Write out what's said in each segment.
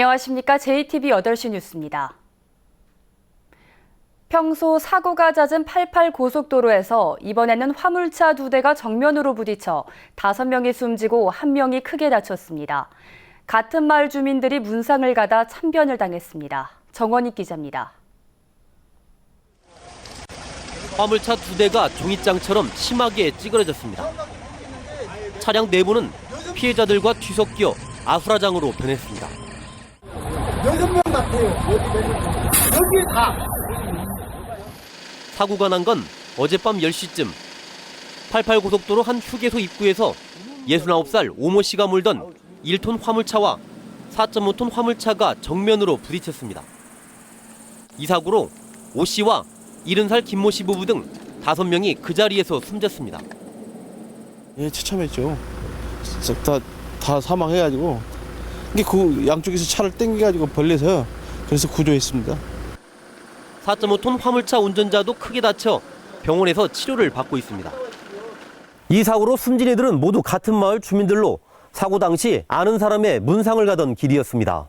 안녕하십니까. JTB 8시 뉴스입니다. 평소 사고가 잦은 88 고속도로에서 이번에는 화물차 2대가 정면으로 부딪혀 5명이 숨지고 1명이 크게 다쳤습니다. 같은 마을 주민들이 문상을 가다 참변을 당했습니다. 정원익 기자입니다. 화물차 2대가 종잇장처럼 심하게 찌그러졌습니다. 차량 내부는 피해자들과 뒤섞여 아수라장으로 변했습니다. 6명 같아요. 여기 다. 사고가 난 건 어젯밤 10시쯤 88 고속도로 한 휴게소 입구에서 69살 오모 씨가 몰던 1톤 화물차와 4.5톤 화물차가 정면으로 부딪혔습니다. 이 사고로 오 씨와 70살 김모 씨 부부 등 5명이 그 자리에서 숨졌습니다. 예, 처참했죠. 진짜 다 사망해가지고 이게 그 양쪽에서 차를 땡겨가지고 벌려서 그래서 구조했습니다. 4.5톤 화물차 운전자도 크게 다쳐 병원에서 치료를 받고 있습니다. 이 사고로 숨진 이들은 모두 같은 마을 주민들로 사고 당시 아는 사람의 문상을 가던 길이었습니다.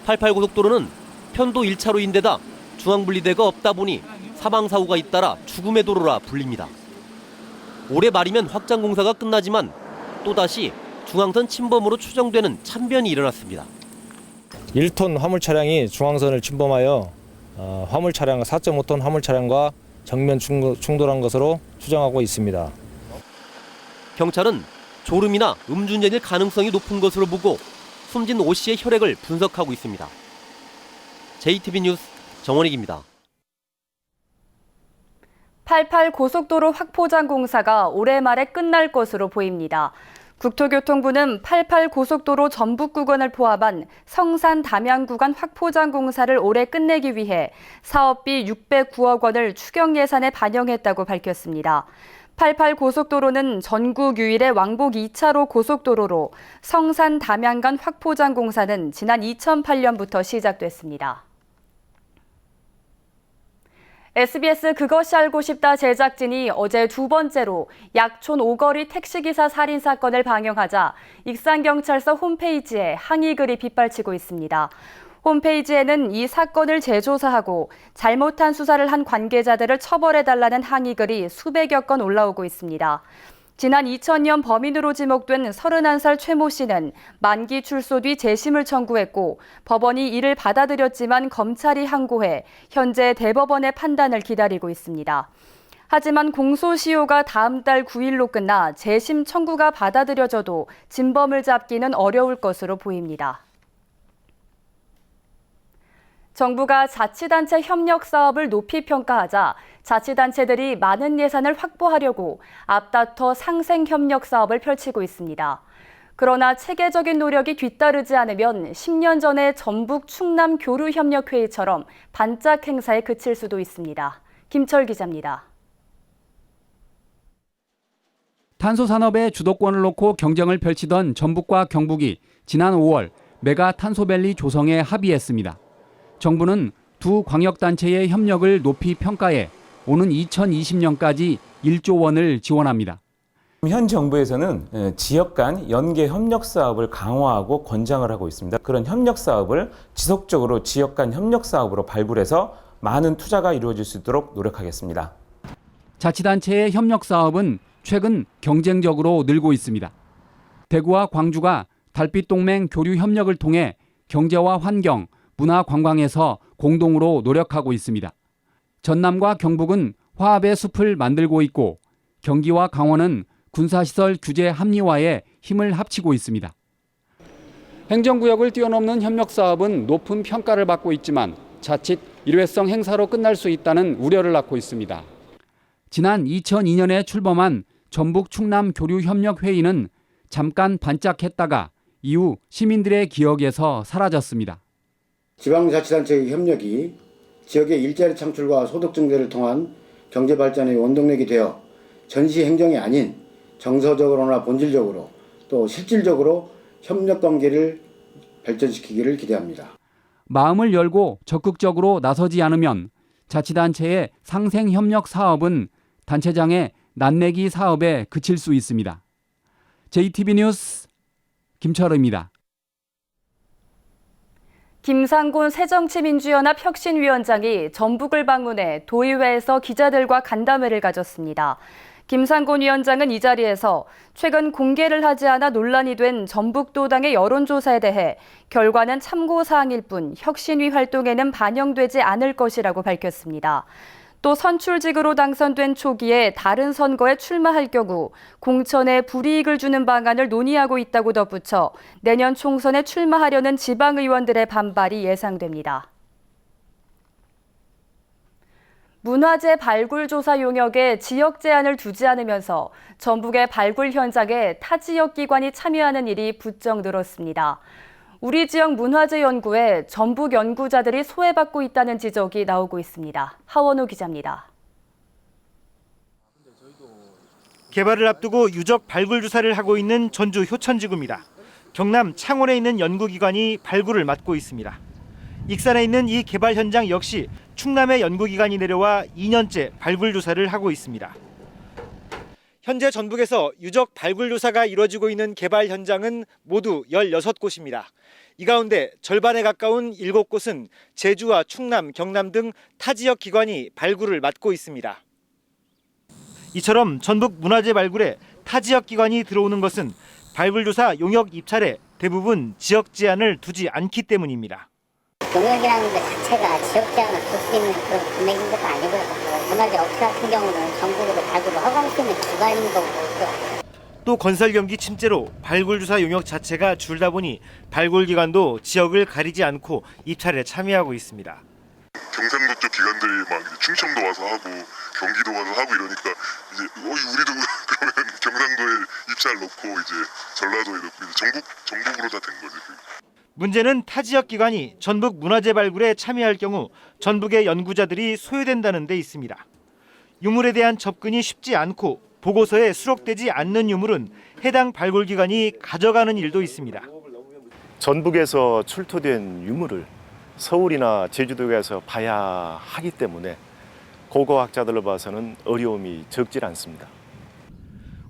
88 고속도로는 편도 1차로인데다 중앙분리대가 없다 보니 사망사고가 잇따라 죽음의 도로라 불립니다. 올해 말이면 확장 공사가 끝나지만 또다시 중앙선 침범으로 추정되는 참변이 일어났습니다. 1톤 화물 차량이 중앙선을 침범하여 화물 차량 4.5톤 화물 차량과 정면 충돌한 것으로 추정하고 있습니다. 경찰은 졸음이나 음주운전일 가능성이 높은 것으로 보고 숨진 오 씨의 혈액을 분석하고 있습니다. JTB 뉴스 정원익입니다. 88 고속도로 확포장 공사가 올해 말에 끝날 것으로 보입니다. 국토교통부는 88 고속도로 전북 구간을 포함한 성산 담양 구간 확포장 공사를 올해 끝내기 위해 사업비 609억 원을 추경 예산에 반영했다고 밝혔습니다. 88 고속도로는 전국 유일의 왕복 2차로 고속도로로 성산 담양 간 확포장 공사는 지난 2008년부터 시작됐습니다. SBS 그것이 알고 싶다 제작진이 어제 2번째로 약촌 오거리 택시기사 살인 사건을 방영하자 익산경찰서 홈페이지에 항의글이 빗발치고 있습니다. 홈페이지에는 이 사건을 재조사하고 잘못한 수사를 한 관계자들을 처벌해달라는 항의글이 수백여 건 올라오고 있습니다. 지난 2000년 범인으로 지목된 31살 최모 씨는 만기 출소 뒤 재심을 청구했고 법원이 이를 받아들였지만 검찰이 항고해 현재 대법원의 판단을 기다리고 있습니다. 하지만 공소시효가 다음 달 9일로 끝나 재심 청구가 받아들여져도 진범을 잡기는 어려울 것으로 보입니다. 정부가 자치단체 협력 사업을 높이 평가하자 자치단체들이 많은 예산을 확보하려고 앞다퉈 상생 협력 사업을 펼치고 있습니다. 그러나 체계적인 노력이 뒤따르지 않으면 10년 전의 전북 충남 교류협력회의처럼 반짝 행사에 그칠 수도 있습니다. 김철 기자입니다. 탄소산업의 주도권을 놓고 경쟁을 펼치던 전북과 경북이 지난 5월 메가 탄소밸리 조성에 합의했습니다. 정부는 두 광역단체의 협력을 높이 평가해 오는 2020년까지 1조 원을 지원합니다. 현 정부에서는 지역 간 연계 협력 사업을 강화하고 권장을 하고 있습니다. 그런 협력 사업을 지속적으로 지역 간 협력 사업으로 발굴해서 많은 투자가 이루어질 수 있도록 노력하겠습니다. 자치단체의 협력 사업은 최근 경쟁적으로 늘고 있습니다. 대구와 광주가 달빛동맹 교류 협력을 통해 경제와 환경, 문화 관광에서 공동으로 노력하고 있습니다. 전남과 경북은 화합의 숲을 만들고 있고 경기와 강원은 군사시설 규제 합리화에 힘을 합치고 있습니다. 행정구역을 뛰어넘는 협력 사업은 높은 평가를 받고 있지만 자칫 일회성 행사로 끝날 수 있다는 우려를 낳고 있습니다. 지난 2002년에 출범한 전북 충남 교류협력회의는 잠깐 반짝했다가 이후 시민들의 기억에서 사라졌습니다. 지방자치단체의 협력이 지역의 일자리 창출과 소득 증대를 통한 경제 발전의 원동력이 되어 전시 행정이 아닌 정서적으로나 본질적으로 또 실질적으로 협력 관계를 발전시키기를 기대합니다. 마음을 열고 적극적으로 나서지 않으면 자치단체의 상생협력 사업은 단체장의 낫내기 사업에 그칠 수 있습니다. JTB 뉴스 김철우입니다. 김상곤 새정치민주연합 혁신위원장이 전북을 방문해 도의회에서 기자들과 간담회를 가졌습니다. 김상곤 위원장은 이 자리에서 최근 공개를 하지 않아 논란이 된 전북도당의 여론조사에 대해 결과는 참고사항일 뿐 혁신위 활동에는 반영되지 않을 것이라고 밝혔습니다. 또 선출직으로 당선된 초기에 다른 선거에 출마할 경우 공천에 불이익을 주는 방안을 논의하고 있다고 덧붙여 내년 총선에 출마하려는 지방의원들의 반발이 예상됩니다. 문화재 발굴 조사 용역에 지역 제한을 두지 않으면서 전북의 발굴 현장에 타 지역 기관이 참여하는 일이 부쩍 늘었습니다. 우리 지역 문화재 연구에 전북 연구자들이 소외받고 있다는 지적이 나오고 있습니다. 하원호 기자입니다. 개발을 앞두고 유적 발굴 조사를 하고 있는 전주 효천지구입니다. 경남 창원에 있는 연구기관이 발굴을 맡고 있습니다. 익산에 있는 이 개발 현장 역시 충남의 연구기관이 내려와 2년째 발굴 조사를 하고 있습니다. 현재 전북에서 유적 발굴 조사가 이루어지고 있는 개발 현장은 모두 16곳입니다. 이 가운데 절반에 가까운 7곳은 제주와 충남, 경남 등 타 지역 기관이 발굴을 맡고 있습니다. 이처럼 전북 문화재 발굴에 타 지역 기관이 들어오는 것은 발굴 조사 용역 입찰에 대부분 지역 제한을 두지 않기 때문입니다. 용역이라는 것 자체가 지역 제한을 둘 수 있는 그런 금액인 것도 아니고요. 문화재 업체 같은 경우는 전국으로 발굴을 허가할 수 있는 기관인 거고. 또 건설 경기 침체로 발굴 조사 용역 자체가 줄다 보니 발굴 기관도 지역을 가리지 않고 입찰에 참여하고 있습니다. 경상도 쪽 기관들이 막 충청도 와서 하고 경기도 와서 하고 이러니까 이제 우리도 그러면 경상도에 입찰 넣고 이제 전라도에 넣고 이제 전국으로 다 된 거죠. 문제는 타 지역 기관이 전북 문화재 발굴에 참여할 경우 전북의 연구자들이 소외된다는 데 있습니다. 유물에 대한 접근이 쉽지 않고 보고서에 수록되지 않는 유물은 해당 발굴 기관이 가져가는 일도 있습니다. 전북에서 출토된 유물을 서울이나 제주도에서 봐야 하기 때문에 고고학자들로 봐서는 어려움이 적질 않습니다.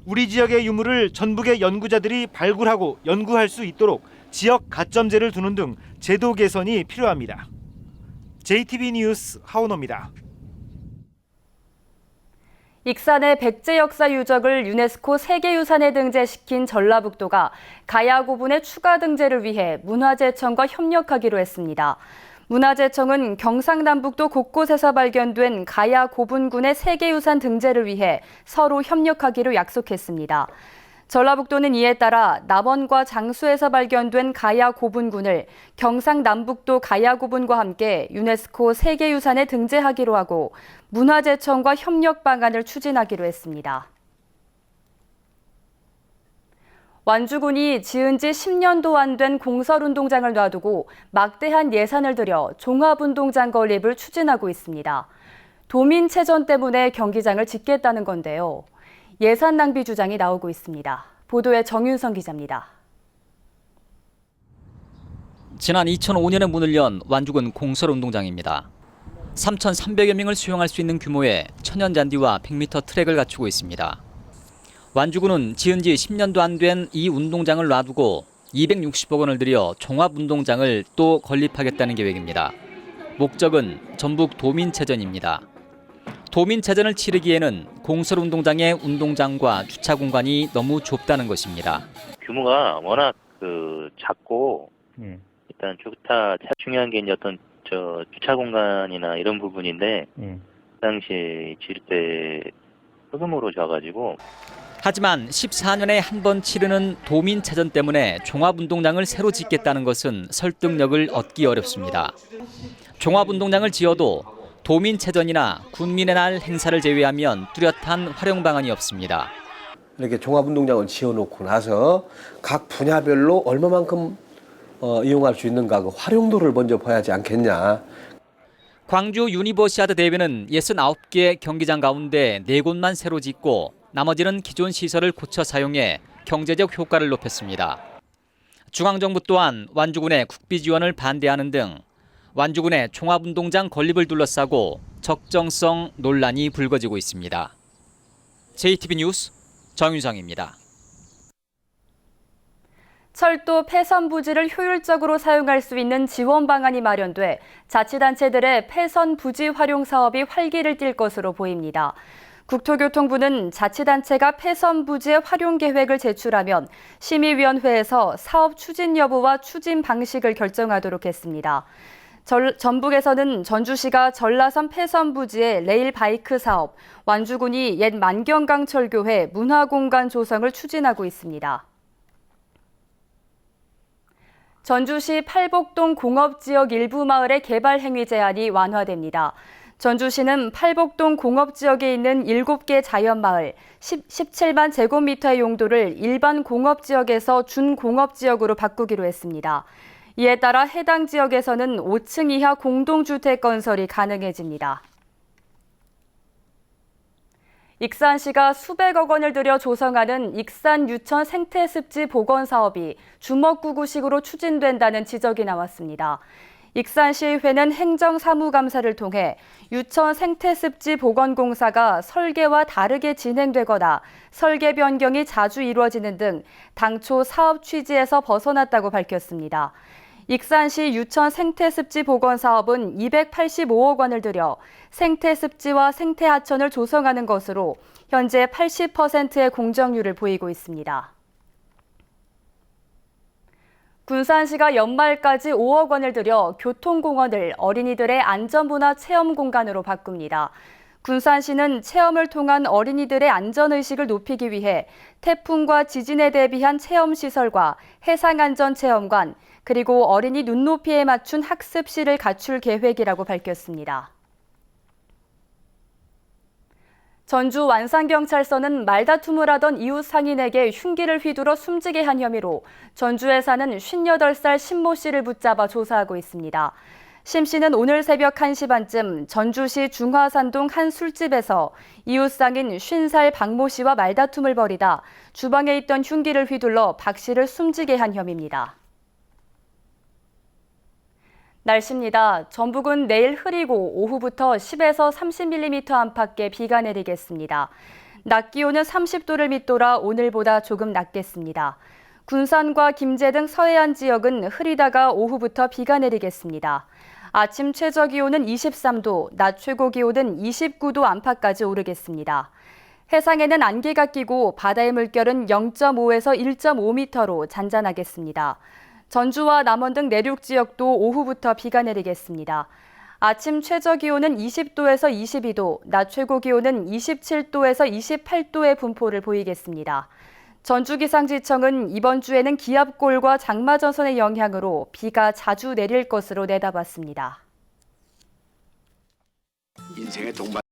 우리 지역의 유물을 전북의 연구자들이 발굴하고 연구할 수 있도록 지역 가점제를 두는 등 제도 개선이 필요합니다. JTB 뉴스 하원호입니다. 익산의 백제 역사 유적을 유네스코 세계유산에 등재시킨 전라북도가 가야 고분의 추가 등재를 위해 문화재청과 협력하기로 했습니다. 문화재청은 경상남북도 곳곳에서 발견된 가야 고분군의 세계유산 등재를 위해 서로 협력하기로 약속했습니다. 전라북도는 이에 따라 남원과 장수에서 발견된 가야 고분군을 경상남북도 가야 고분과 함께 유네스코 세계유산에 등재하기로 하고 문화재청과 협력 방안을 추진하기로 했습니다. 완주군이 지은 지 10년도 안 된 공설운동장을 놔두고 막대한 예산을 들여 종합운동장 건립을 추진하고 있습니다. 도민체전 때문에 경기장을 짓겠다는 건데요. 예산 낭비 주장이 나오고 있습니다. 보도에 정윤성 기자입니다. 지난 2005년에 문을 연 완주군 공설운동장입니다. 3,300여 명을 수용할 수 있는 규모의 천연잔디와 100m 트랙을 갖추고 있습니다. 완주군은 지은 지 10년도 안 된 이 운동장을 놔두고 260억 원을 들여 종합운동장을 또 건립하겠다는 계획입니다. 목적은 전북 도민체전입니다. 도민체전을 치르기에는 공설운동장의 운동장과 주차 공간이 너무 좁다는 것입니다. 규모가 워낙 작고 일단 중요한 게 이제 어떤 주차 공간이나 이런 부분인데 그 당시 지을 때 흑음으로 져가지고. 하지만 14년에 한 번 치르는 도민체전 때문에 종합운동장을 새로 짓겠다는 것은 설득력을 얻기 어렵습니다. 종합운동장을 지어도 도민체전이나 군민의 날 행사를 제외하면 뚜렷한 활용 방안이 없습니다. 이렇게 종합운동장을 지어놓고 나서 각 분야별로 얼마만큼 이용할 수 있는가 그 활용도를 먼저 봐야지 않겠냐. 광주 유니버시아드 대회는 69개 경기장 가운데 4곳만 새로 짓고 나머지는 기존 시설을 고쳐 사용해 경제적 효과를 높였습니다. 중앙정부 또한 완주군의 국비 지원을 반대하는 등 완주군의 종합운동장 건립을 둘러싸고 적정성 논란이 불거지고 있습니다. JTB 뉴스 정윤성입니다. 철도 폐선 부지를 효율적으로 사용할 수 있는 지원 방안이 마련돼 자치단체들의 폐선 부지 활용 사업이 활기를 띨 것으로 보입니다. 국토교통부는 자치단체가 폐선 부지의 활용 계획을 제출하면 심의위원회에서 사업 추진 여부와 추진 방식을 결정하도록 했습니다. 전북에서는 전주시가 전라선 폐선 부지의 레일 바이크 사업, 완주군이 옛 만경강철교회 문화공간 조성을 추진하고 있습니다. 전주시 팔복동 공업지역 일부 마을의 개발 행위 제한이 완화됩니다. 전주시는 팔복동 공업지역에 있는 7개 자연마을 17만 제곱미터의 용도를 일반 공업지역에서 준공업지역으로 바꾸기로 했습니다. 이에 따라 해당 지역에서는 5층 이하 공동주택 건설이 가능해집니다. 익산시가 수백억 원을 들여 조성하는 익산 유천 생태습지 복원 사업이 주먹구구식으로 추진된다는 지적이 나왔습니다. 익산시의회는 행정사무감사를 통해 유천 생태습지 복원 공사가 설계와 다르게 진행되거나 설계 변경이 자주 이루어지는 등 당초 사업 취지에서 벗어났다고 밝혔습니다. 익산시 유천 생태습지 복원 사업은 285억 원을 들여 생태습지와 생태하천을 조성하는 것으로 현재 80%의 공정률을 보이고 있습니다. 군산시가 연말까지 5억 원을 들여 교통공원을 어린이들의 안전문화 체험 공간으로 바꿉니다. 군산시는 체험을 통한 어린이들의 안전의식을 높이기 위해 태풍과 지진에 대비한 체험시설과 해상안전체험관, 그리고 어린이 눈높이에 맞춘 학습실을 갖출 계획이라고 밝혔습니다. 전주 완산경찰서는 말다툼을 하던 이웃 상인에게 흉기를 휘두르 숨지게 한 혐의로 전주에 사는 58살 신모 씨를 붙잡아 조사하고 있습니다. 심 씨는 오늘 새벽 1시 반쯤 전주시 중화산동 한 술집에서 이웃 상인 50살 박모 씨와 말다툼을 벌이다 주방에 있던 흉기를 휘둘러 박 씨를 숨지게 한 혐의입니다. 날씨입니다. 전북은 내일 흐리고 오후부터 10에서 30mm 안팎의 비가 내리겠습니다. 낮 기온은 30도를 밑돌아 오늘보다 조금 낮겠습니다. 군산과 김제 등 서해안 지역은 흐리다가 오후부터 비가 내리겠습니다. 아침 최저 기온은 23도, 낮 최고 기온은 29도 안팎까지 오르겠습니다. 해상에는 안개가 끼고 바다의 물결은 0.5에서 1.5m로 잔잔하겠습니다. 전주와 남원 등 내륙 지역도 오후부터 비가 내리겠습니다. 아침 최저 기온은 20도에서 22도, 낮 최고 기온은 27도에서 28도의 분포를 보이겠습니다. 전주기상지청은 이번 주에는 기압골과 장마전선의 영향으로 비가 자주 내릴 것으로 내다봤습니다. 인생의 동반